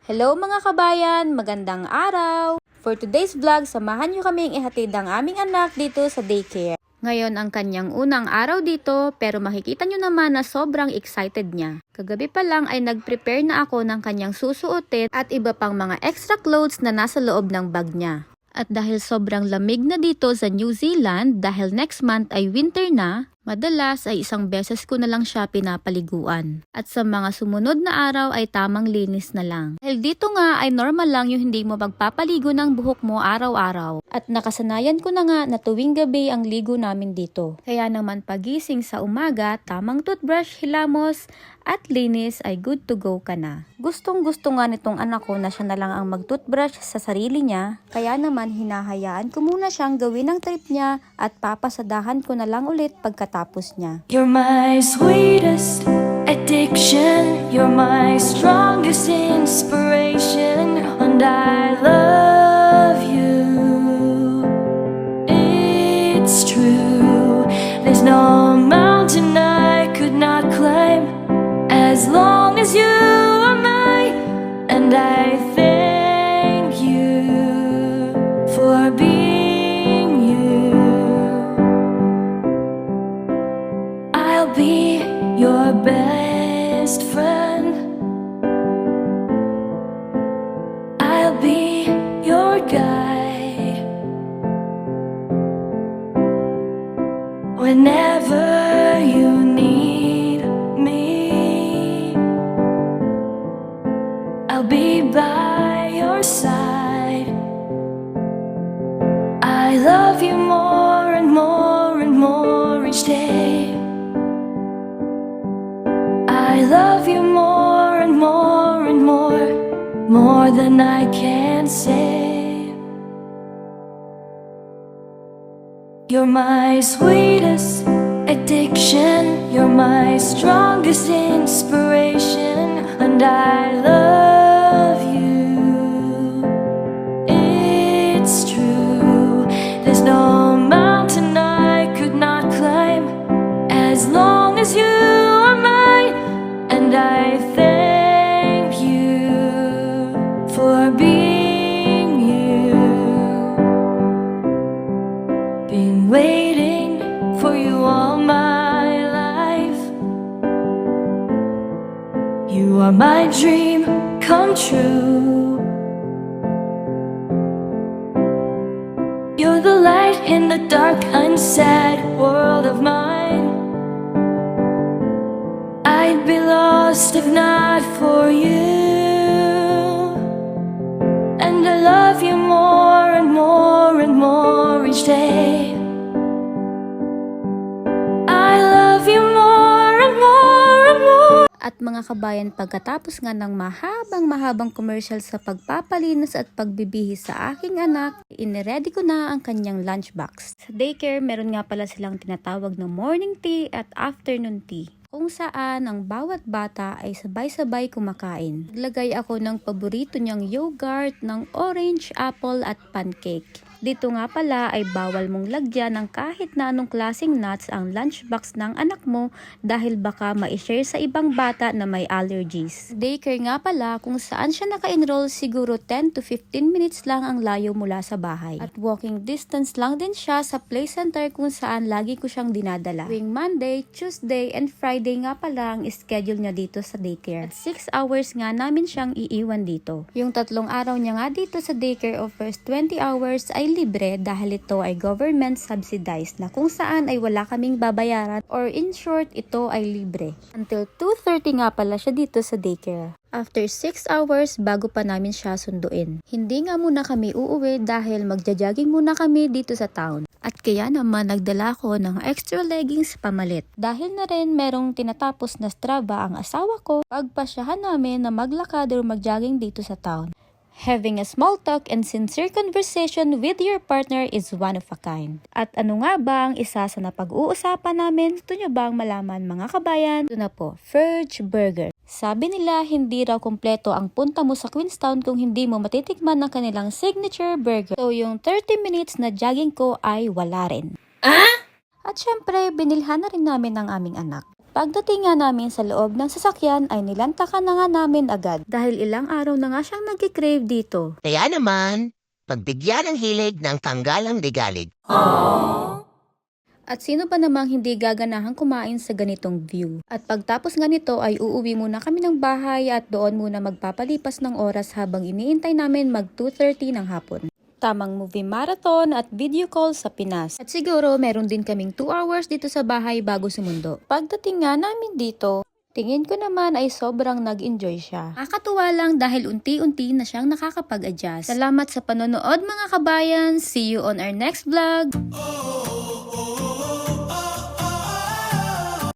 Hello mga kabayan, magandang araw! For today's vlog, samahan nyo kaming ihatid ang aming anak dito sa daycare. Ngayon ang kanyang unang araw dito, pero makikita nyo naman na sobrang excited niya. Kagabi pa lang ay nag-prepare na ako ng kanyang susuotin at iba pang mga extra clothes na nasa loob ng bag niya. At dahil sobrang lamig na dito sa New Zealand, dahil next month ay winter na, madalas ay isang beses ko na lang siya pinapaliguan. At sa mga sumunod na araw ay tamang linis na lang. Dahil dito nga ay normal lang yung hindi mo magpapaligo ng buhok mo araw-araw. At nakasanayan ko na nga na tuwing gabi ang ligo namin dito. Kaya naman pagising sa umaga, tamang toothbrush, hilamos, at linis ay good to go ka na. Gustong-gusto nga nitong anak ko na siya na lang ang mag-toothbrush sa sarili niya, kaya naman hinahayaan ko muna siyang gawin ang trip niya at papasadahan ko na lang ulit pagkatapos niya. You're my sweetest addiction, you're my strongest inspiration, and I love you. It's true, there's no mountain I could not climb as long as you are mine, and I thank you for being you. I'll be your best friend, I'll be your guide whenever you need me. I'll be by your side. I love you more and more and more each day. I love you more and more and more than I can say. You're my sweetest addiction, you're my strongest inspiration, and I love you. It's true, there's no mountain I could not climb as long as you are mine, and I thank you for being you. Been waiting for you all my life. You are my dream come true. You're the light in the dark, unsad world of mine. I'd be lost if not for you. And I love you more and more and more each day. I love you more and more and more. At mga kabayan, pagkatapos nga ng mahabang commercial sa pagpapalinis at pagbibihis sa aking anak, iniready ko na ang kanyang lunchbox. Sa daycare, meron nga pala silang tinatawag na morning tea at afternoon tea, kung saan ang bawat bata ay sabay-sabay kumakain. Naglagay ako ng paborito niyang yogurt, ng orange, apple at pancake. Dito nga pala ay bawal mong lagyan ng kahit na anong klaseng nuts ang lunchbox ng anak mo dahil baka ma-share sa ibang bata na may allergies. Daycare nga pala kung saan siya naka-enroll, siguro 10 to 15 minutes lang ang layo mula sa bahay. At walking distance lang din siya sa play center kung saan lagi ko siyang dinadala. Tuwing Monday, Tuesday, and Friday nga pala ang schedule niya dito sa daycare. At 6 hours nga namin siyang iiwan dito. Yung 3 araw niya nga dito sa daycare of first 20 hours ay libre dahil ito ay government subsidized na kung saan ay wala kaming babayaran, or in short, ito ay libre. Until 2:30 nga pala siya dito sa daycare. After 6 hours, bago pa namin siya sunduin. Hindi nga muna kami uuwi dahil magja-jogging muna kami dito sa town. At kaya naman nagdala ko ng extra leggings pamalit. Dahil na rin merong tinatapos na Strava ang asawa ko, pagpasyahan namin na maglakad o mag-jogging dito sa town. Having a small talk and sincere conversation with your partner is one of a kind. At ano nga ba ang isa sa napag-uusapan namin? Gusto nyo bang malaman mga kabayan? Ito na po, Verge Burger. Sabi nila hindi raw kumpleto ang punta mo sa Queenstown kung hindi mo matitikman ng kanilang signature burger. So yung 30 minutes na jogging ko ay wala rin. At syempre, binilhan na rin namin ng aming anak. Pagdating nga namin sa loob ng sasakyan ay nilantakan na nga namin agad dahil ilang araw na nga siyang nagki-crave dito. Kaya naman, pagbigyan ng hilig ng tanggalang ligalig. At sino ba namang hindi gaganahang kumain sa ganitong view? At pagtapos nga nito ay uuwi muna kami ng bahay at doon muna magpapalipas ng oras habang iniintay namin mag 2:30 ng hapon. Tamang movie marathon at video call sa Pinas. At siguro meron din kaming 2 hours dito sa bahay bago sumundo. Pagdating nga namin dito, tingin ko naman ay sobrang nag-enjoy siya. Nakakatuwa lang dahil unti-unti na siyang nakakapag-adjust. Salamat sa panonood mga kabayan. See you on our next vlog!